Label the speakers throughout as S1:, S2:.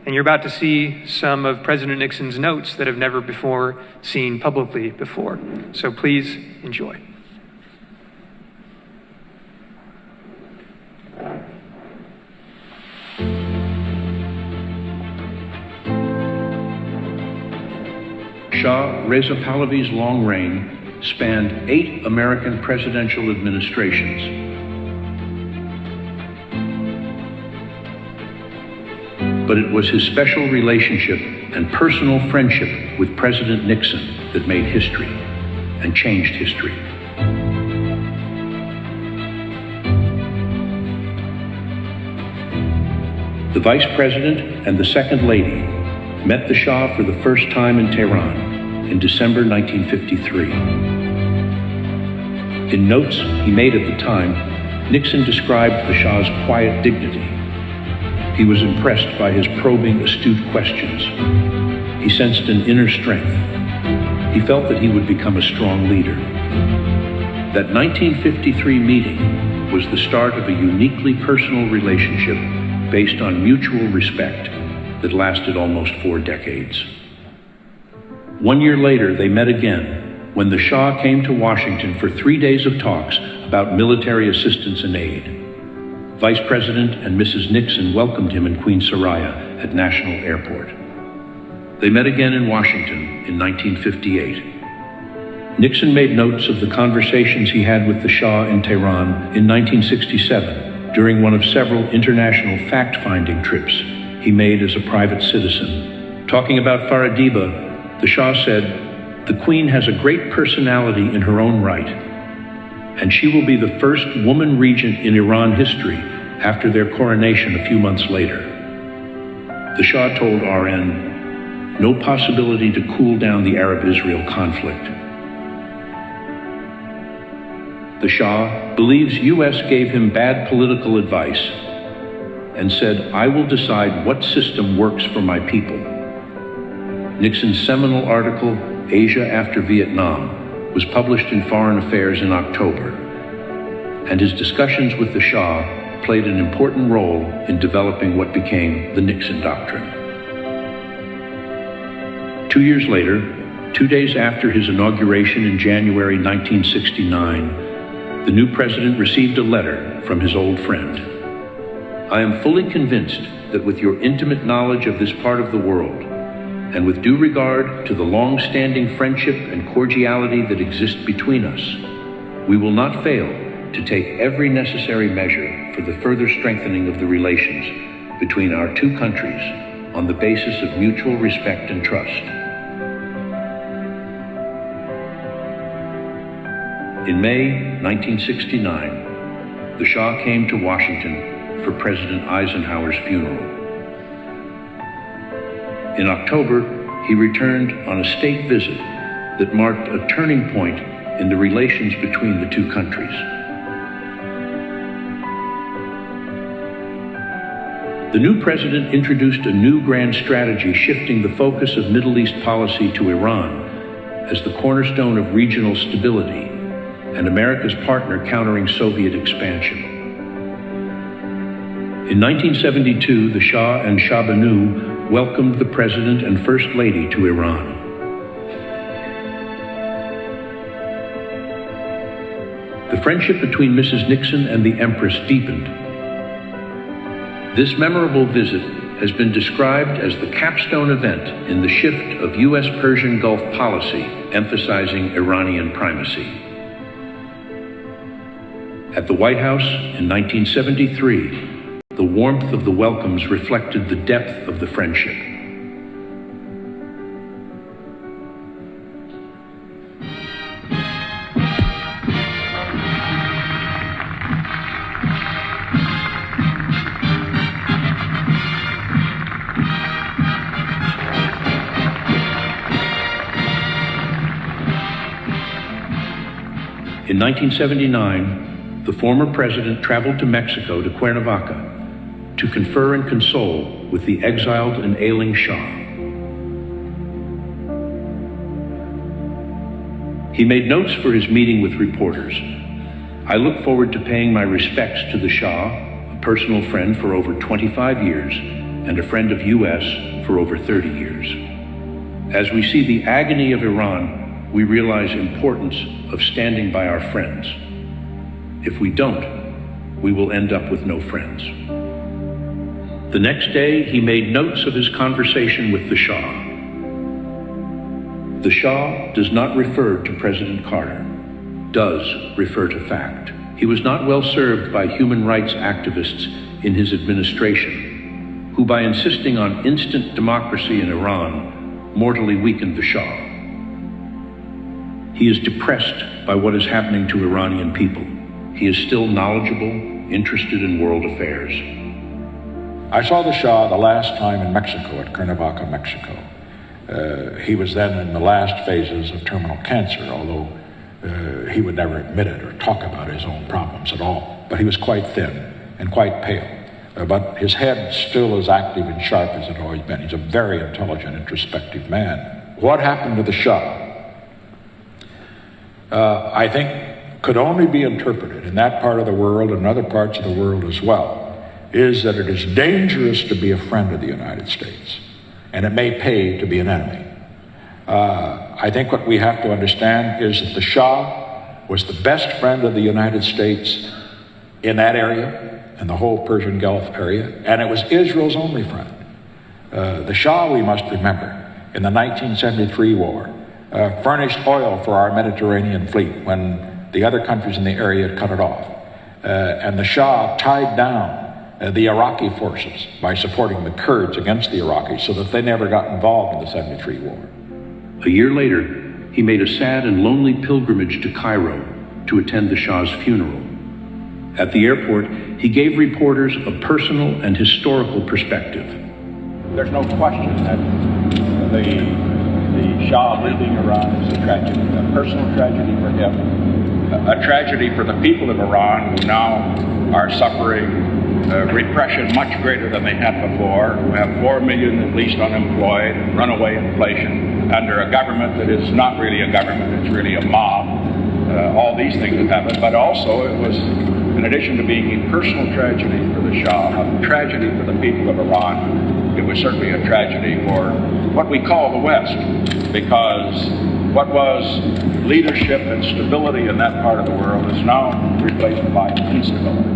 S1: And you're about to see some of President Nixon's notes that have never before seen publicly before. So please enjoy.
S2: Shah Reza Pahlavi's long reign spanned 8 American presidential administrations. But it was his special relationship and personal friendship with President Nixon that made history and changed history. The Vice President and the Second Lady met the Shah for the first time in Tehran in December 1953. In notes he made at the time, Nixon described the Shah's quiet dignity. He was impressed by his probing, astute questions. He sensed an inner strength. He felt that he would become a strong leader. That 1953 meeting was the start of a uniquely personal relationship based on mutual respect that lasted almost 4 decades. 1 year later, they met again when the Shah came to Washington for 3 days of talks about military assistance and aid. Vice President and Mrs. Nixon welcomed him in Queen Soraya at National Airport. They met again in Washington in 1958. Nixon made notes of the conversations he had with the Shah in Tehran in 1967 during one of several international fact-finding trips he made as a private citizen. Talking about Faradiba, the Shah said, "The Queen has a great personality in her own right, and she will be the first woman regent in Iran history after their coronation a few months later." The Shah told RN, "No possibility to cool down the Arab-Israel conflict." The Shah believes US gave him bad political advice and said, "I will decide what system works for my people." Nixon's seminal article, Asia After Vietnam, was published in Foreign Affairs in October, and his discussions with the Shah played an important role in developing what became the Nixon Doctrine. 2 years later, 2 days after his inauguration in January 1969, the new president received a letter from his old friend. "I am fully convinced that with your intimate knowledge of this part of the world, and with due regard to the long-standing friendship and cordiality that exist between us, we will not fail to take every necessary measure for the further strengthening of the relations between our two countries on the basis of mutual respect and trust." In May 1969, the Shah came to Washington for President Eisenhower's funeral. In October, he returned on a state visit that marked a turning point in the relations between the two countries. The new president introduced a new grand strategy shifting the focus of Middle East policy to Iran as the cornerstone of regional stability and America's partner countering Soviet expansion. In 1972, the Shah and Shah Banu welcomed the President and First Lady to Iran. The friendship between Mrs. Nixon and the Empress deepened. This memorable visit has been described as the capstone event in the shift of US-Persian Gulf policy, emphasizing Iranian primacy. At the White House in 1973, the warmth of the welcomes reflected the depth of the friendship. In 1979, the former president traveled to Mexico, to Cuernavaca, to confer and console with the exiled and ailing Shah. He made notes for his meeting with reporters. "I look forward to paying my respects to the Shah, a personal friend for over 25 years, and a friend of U.S. for over 30 years. As we see the agony of Iran, we realize the importance of standing by our friends. If we don't, we will end up with no friends. The next day, he made notes of his conversation with the Shah. The Shah does not refer to President Carter, does refer to fact. He was not well served by human rights activists in his administration, who by insisting on instant democracy in Iran, mortally weakened the Shah. He is depressed by what is happening to Iranian people. He is still knowledgeable, interested in world affairs.
S3: I saw the Shah the last time in Mexico, at Cuernavaca, Mexico. He was then in the last phases of terminal cancer, although he would never admit it or talk about his own problems at all. But he was quite thin and quite pale. But his head still as active and sharp as it had always been. He's a very intelligent, introspective man. What happened to the Shah, I think, could only be interpreted in that part of the world and other parts of the world as well, is that it is dangerous to be a friend of the United States, and it may pay to be an enemy. I think what we have to understand is that the Shah was the best friend of the United States in that area, in the whole Persian Gulf area, and it was Israel's only friend. The Shah, we must remember, in the 1973 war, furnished oil for our Mediterranean fleet when the other countries in the area had cut it off. And the Shah tied down the Iraqi forces by supporting the Kurds against the Iraqis so that they never got involved in the 73 war.
S2: A year later, he made a sad and lonely pilgrimage to Cairo to attend the Shah's funeral. At the airport, he gave reporters a personal and historical perspective.
S3: There's no question that the Shah leaving Iran is a tragedy, a personal tragedy for him, a tragedy for the people of Iran who now are suffering repression much greater than they had before, who have 4 million at least unemployed, runaway inflation, under a government that is not really a government, it's really a mob. All these things have happened, but also it was, in addition to being a personal tragedy for the Shah, a tragedy for the people of Iran, it was certainly a tragedy for what we call the West, because what was leadership and stability in that part of the world is now replaced by instability.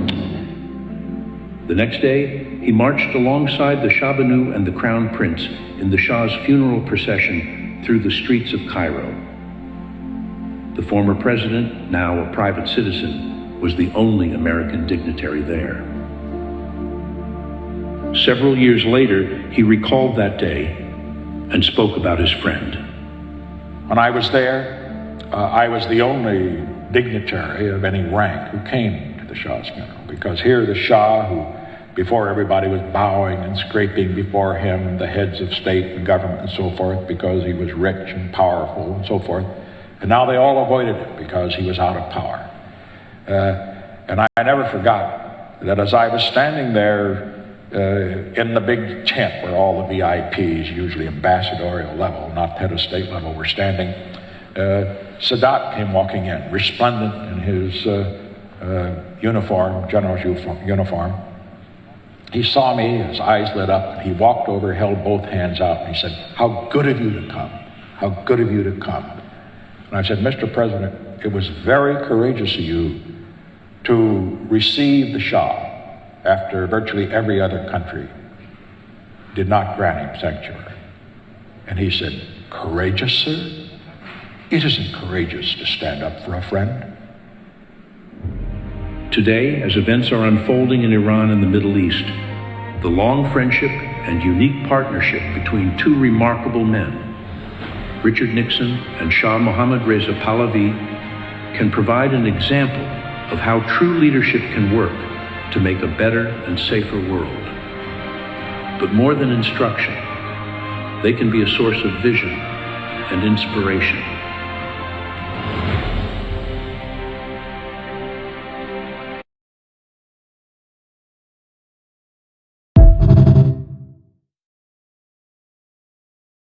S2: The next day, he marched alongside the Shah Banu and the Crown Prince in the Shah's funeral procession through the streets of Cairo. The former president, now a private citizen, was the only American dignitary there. Several years later, he recalled that day and spoke about his friend.
S3: When I was there, I was the only dignitary of any rank who came to the Shah's funeral, because here the Shah, who before everybody was bowing and scraping before him, the heads of state and government and so forth, because he was rich and powerful and so forth, and now they all avoided him because he was out of power. And I never forgot that as I was standing there in the big tent where all the VIPs, usually ambassadorial level, not head of state level, were standing, Sadat came walking in, resplendent in his uniform, general's uniform. He saw me, his eyes lit up, and he walked over, held both hands out, and he said, "How good of you to come, how good of you to come." And I said, "Mr. President, it was very courageous of you to receive the Shah after virtually every other country did not grant him sanctuary." And he said, "Courageous, sir? It isn't courageous to stand up for a friend."
S2: Today, as events are unfolding in Iran and the Middle East, the long friendship and unique partnership between two remarkable men, Richard Nixon and Shah Mohammad Reza Pahlavi, can provide an example of how true leadership can work to make a better and safer world. But more than instruction, they can be a source of vision and inspiration.